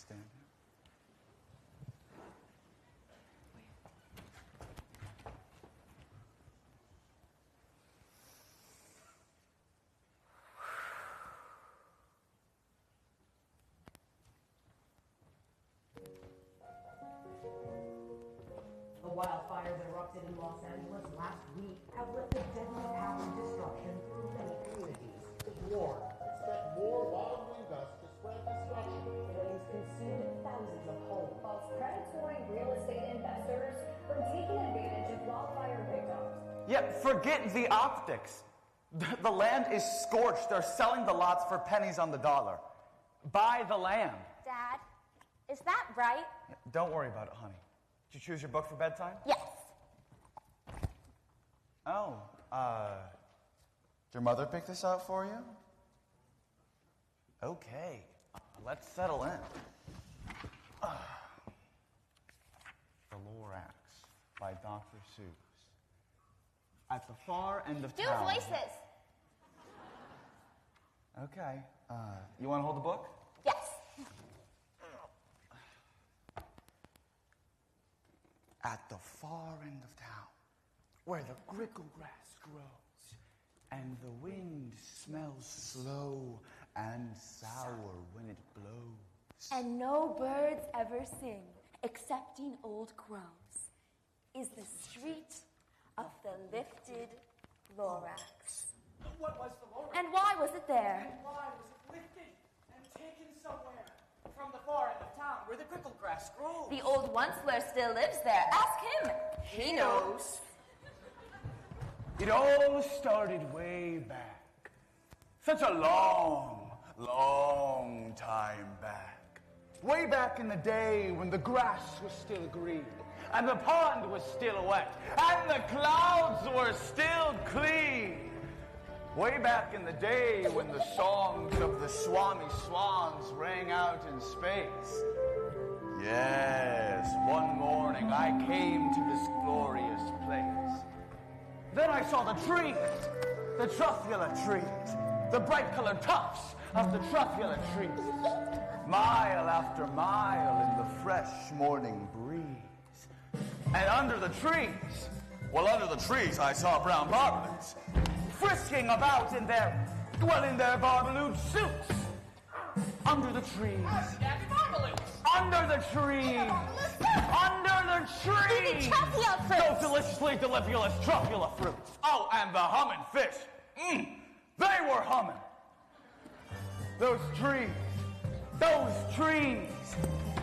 stand here. The wildfires that erupted in Los Angeles last week have left a deadly path of destruction through many communities. War. Expect more wild wind gusts to spread destruction. Flames consumed thousands of homes. While predatory real estate investors from taking advantage of wildfire victims. Yeah, forget the optics. The land is scorched. They're selling the lots for pennies on the dollar. Buy the land. Dad, is that right? Yeah, don't worry about it, honey. Did you choose your book for bedtime? Yes. Oh, did your mother pick this out for you? Okay, let's settle in. The Lorax by Dr. Seuss. At the far end of Do town. voices. Okay, you want to hold the book? Yes. At the far end of town, where the grickle grass grows, and the wind smells slow and sour when it blows. And no birds ever sing, excepting old crows, is the street of the lifted Lorax. What was the Lorax? And why was it there? And why was it lifted and taken somewhere from the far end of town where the grickle grass grows? The old Once-ler still lives there. Ask him. He knows. It all started way back. Such a long, long time back. Way back in the day when the grass was still green, and the pond was still wet, and the clouds were still clean. Way back in the day when the songs of the Swami Swans rang out in space. Yes, one morning I came to this glorious place. Then I saw the trees, the truffula trees, the bright-colored tops of the truffula trees. Mile after mile in the fresh morning breeze. And under the trees, I saw brown barbalins frisking about in their barbaloo suits. Under the trees. Under the trees. Under the trees. Truffula fruits. Those deliciously delicious truffula fruits. Oh, and the humming fish. They were humming. Those trees.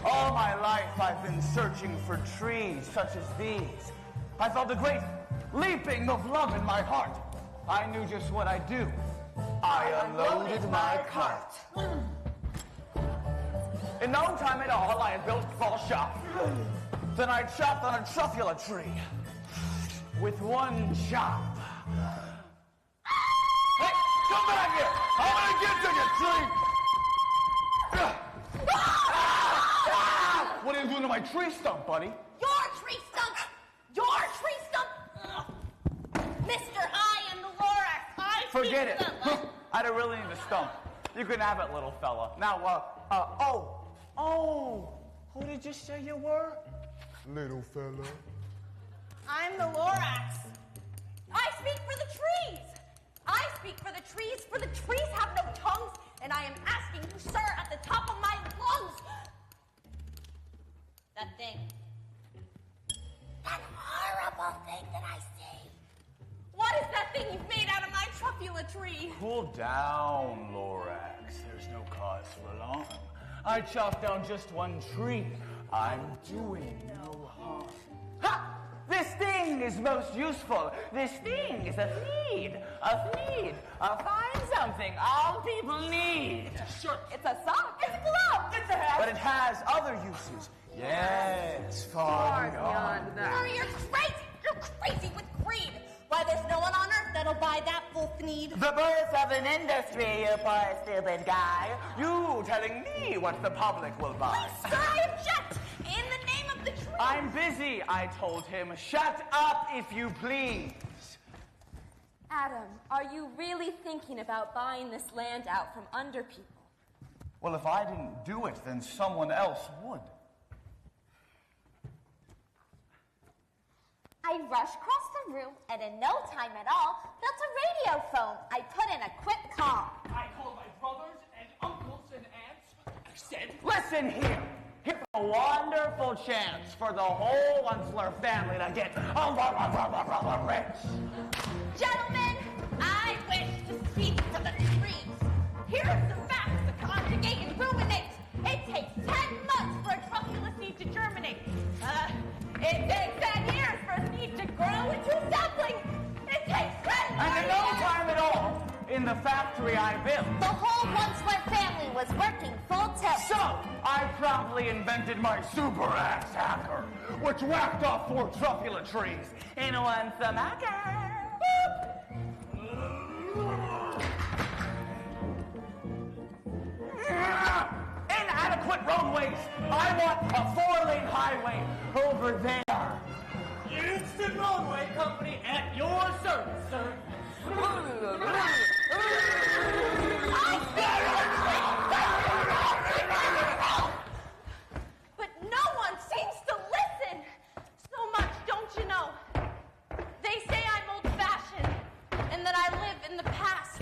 All my life I've been searching for trees such as these. I felt a great leaping of love in my heart. I knew just what I'd do. I unloaded my cart. In no time at all, I had built a small shop. Then I chopped on a truffula tree. With one chop. Hey, come back here! I'm gonna get to you, tree! What are you doing to my tree stump, buddy? Your tree stump! Your tree stump! Mister, I am the Lorax. I Forget it. I don't really need a stump. You can have it, little fella. Now, who did you say you were? Little fella. I'm the Lorax. I speak for the trees. I speak for the trees, for the trees have no tongues, and I am asking you, sir, at the top of my lungs. That thing. That horrible thing that I see. What is that thing you've made out of my truffula tree? Cool down, Lorax. There's no cause for alarm. I chopped down just one tree. I'm doing no harm. Ha! This thing is most useful. This thing is a need. Find something all people need. It's a shirt. It's a sock. It's a glove. It's a hat. But it has other uses. Yes, far beyond that. Oh, you're crazy. You're crazy with greed. Why, there's no one on earth that'll buy that full need. The birth of an industry, you poor stupid guy. You telling me what the public will buy. Sir, I object. In the name of the tree. I'm busy, I told him. Shut up, if you please. Adam, are you really thinking about buying this land out from under people? Well, if I didn't do it, then someone else would. I rushed across the room, and in no time at all, built a radio phone. I put in a quick call. I called my brothers and uncles and aunts. I said, Listen here. Here's a wonderful chance for the whole Once-ler family to get rich. Gentlemen, I wish to speak to the trees. Here's the facts to conjugate and ruminate. It takes 10 months for a truffula seed to germinate. It takes 10 years for a seed to grow into a sapling. It takes 10 And in no time at all, in the factory I built. The whole Once-ler family was working full tilt. So, I promptly invented my super axe hacker, which whacked off 4 truffula trees in one smacker. Inadequate roadways. I want a 4-lane highway over there. Instant Roadway Company at your service, sir. But no one seems to listen. So much, don't you know? They say I'm old-fashioned and that I live in the past.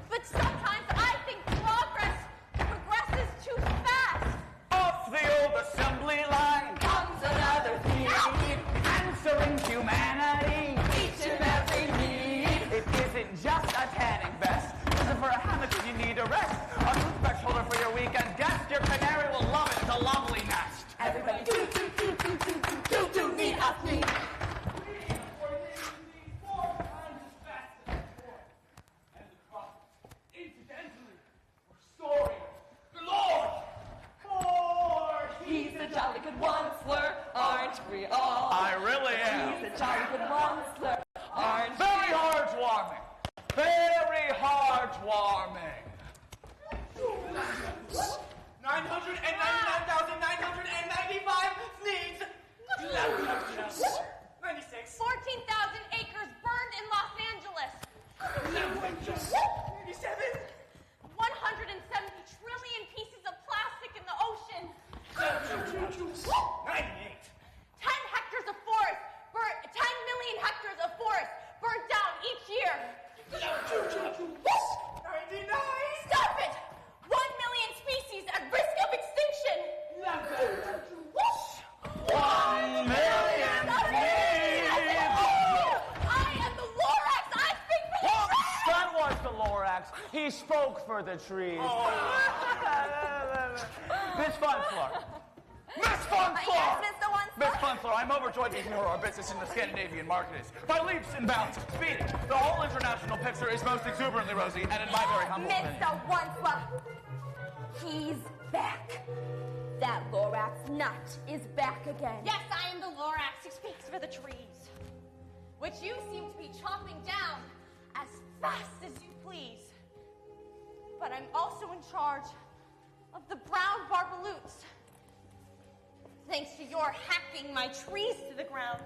But sometimes I think progresses too fast. Off the old assembly line comes another theme, answering humanity, each and every need. It isn't just a tanning vest, because for a hammock you need a rest. A toothbrush holder for your weekend guest, your canary will love it, it's a lovely nest. Everybody do need a theme. He's a jolly good Once-ler, aren't we all? I really am. He's a jolly good Once-ler, aren't we? Very heartwarming. Very heartwarming. 999,995 sneaks. 96. 14,000 acres burned in Los Angeles. 97. 170 trillion pieces of plastic in the ocean. 98. 10 hectares of forest burnt. 10 million hectares of forest burnt down each year. 99. Stop it! 1 million species at risk of extinction. 1 million I am the Lorax. I speak for the trees. That was the Lorax. He spoke for the trees. Miss Once-ler. Miss Once-ler! Yes, Mr. Once-ler. Miss Once-ler, I'm overjoyed to hear our business in the Scandinavian market is by leaps and bounds speeding. The whole international picture is most exuberantly rosy, and in my very humble opinion. Mr. Once-ler. He's back. That Lorax nut is back again. Yes, I am the Lorax who speaks for the trees, which you seem to be chopping down as fast as you please. But I'm also in charge of the brown barbaloots. Thanks to your hacking my trees to the ground,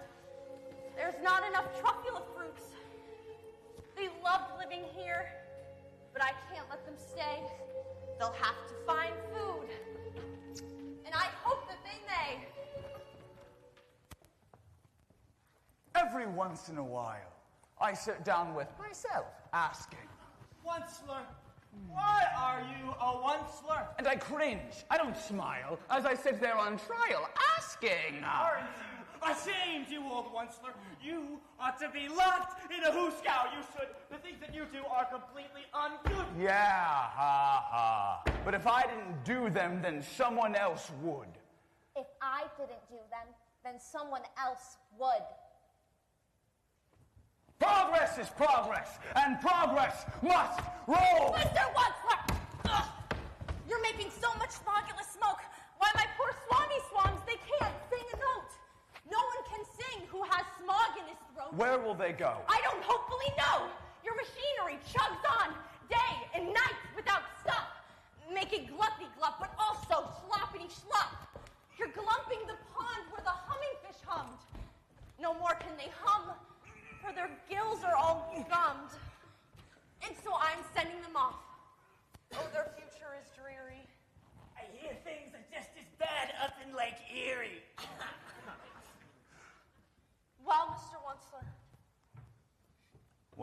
there's not enough truffula fruits. They loved living here, but I can't let them stay. They'll have to find food. And I hope that they may. Every once in a while, I sit down with myself, asking. Once-ler. Why are you a Once-ler? And I cringe. I don't smile as I sit there on trial, asking. Aren't you ashamed, you old Once-ler? You ought to be locked in a hooskow. You should. The things that you do are completely ungood. Yeah, ha ha. But if I didn't do them, then someone else would. If I didn't do them, then someone else would. Progress is progress, and progress must roll! Mr. Once-ler! Ugh. You're making so much smogulous smoke. Why, my poor swami swans, they can't sing a note. No one can sing who has smog in his throat. Where will they go? I don't hopefully know. Your machinery chugs on day and night without stop, making gluppy-glup, but also sloppity-slop. You're glumping the pond where the humming fish hummed. No more can they hum, for their gills are all gummed. And so I'm sending them off. Oh, their future is dreary.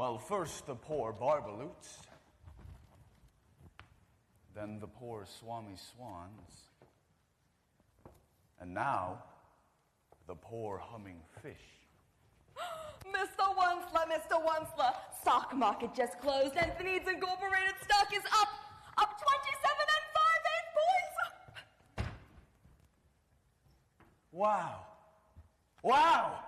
Well, first the poor barbaloots, then the poor swami swans, and now the poor humming fish. Mr. Once-ler, stock market just closed and Thneeds Incorporated stock is up 27 and 5/8 points. Wow. Wow!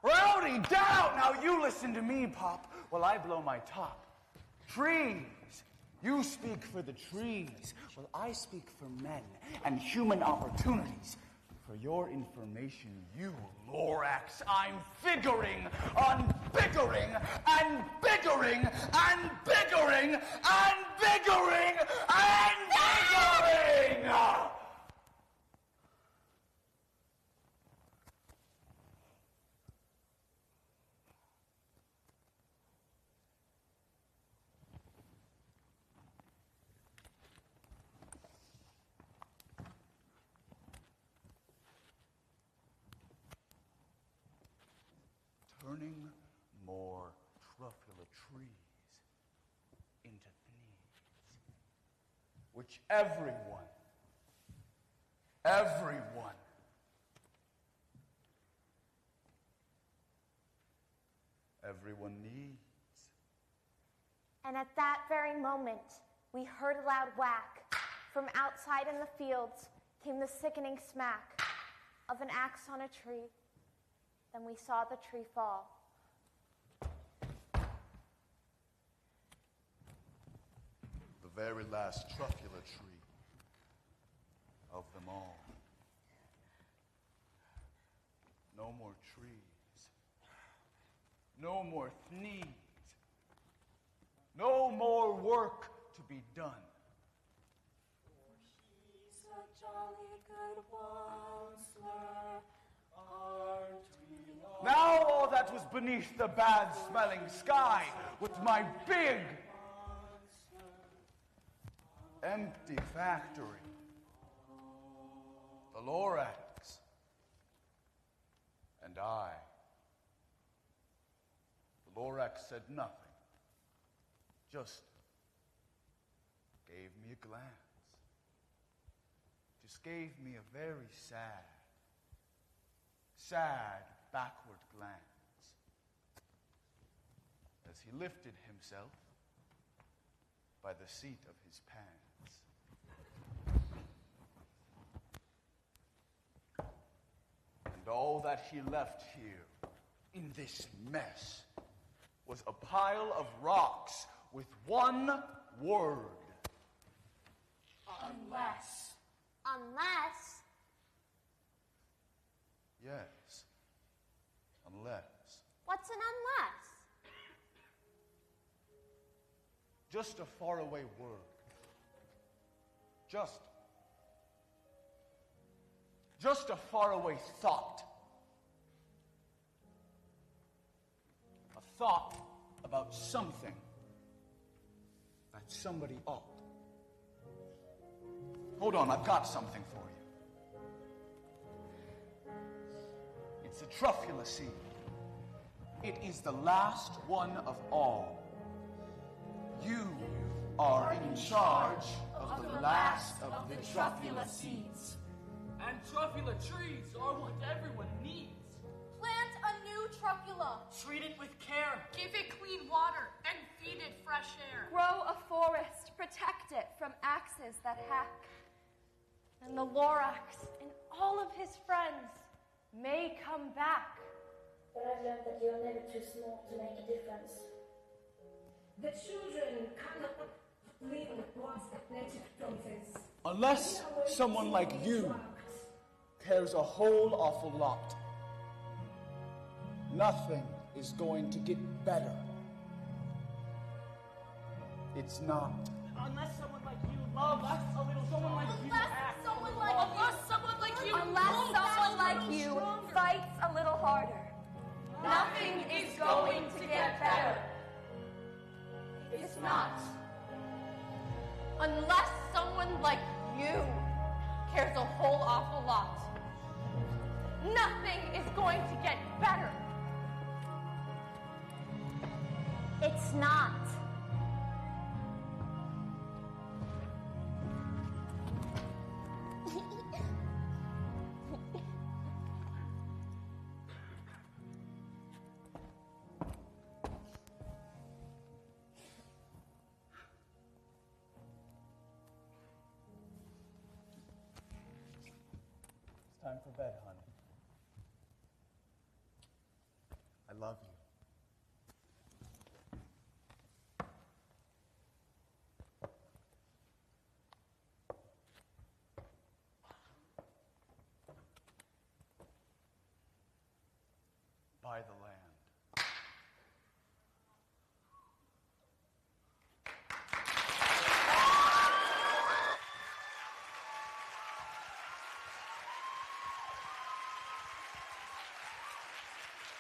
Rowdy down! Now you listen to me, Pop, while I blow my top. Trees! You speak for the trees, while I speak for men and human opportunities. For your information, you Lorax, I'm figuring on biggering and biggering and biggering and biggering and biggering! Turning more truffula trees into thneeds, which everyone needs. And at that very moment, we heard a loud whack. From outside in the fields came the sickening smack of an axe on a tree. Then we saw the tree fall. The very last truffula tree of them all. No more trees. No more thneeds. No more work to be done. He's a jolly good Once-ler, aren't we all? Now all that was beneath the bad-smelling sky with my big, empty factory. The Lorax. And I. The Lorax said nothing. Just gave me a glance. Just gave me a very sad backward glance as he lifted himself by the seat of his pants. And all that he left here in this mess was a pile of rocks with one word. Unless. Unless. Yes. Unless. What's an unless? Just a faraway word. Just a faraway thought. A thought about something that somebody ought. Hold on, I've got something for you. It's a truffula seed. It is the last one of all. You are in charge of the last of the truffula seeds. And truffula trees are what everyone needs. Plant a new truffula. Treat it with care. Give it clean water and feed it fresh air. Grow a forest. Protect it from axes that hack. And the Lorax and all of his friends may come back. But I've learned that you're never too small to make a difference. The children cannot live once nature closes. Unless someone like you cares a whole awful lot, nothing is going to get better. It's not. Unless someone like you loves a little, someone like you acts. Unless someone like you. Unless someone like you fights a little harder, Nothing is going to get better. it's not. Unless someone like you cares a whole awful lot, nothing is going to get better. It's It's not. It's time for bed, honey. I love you.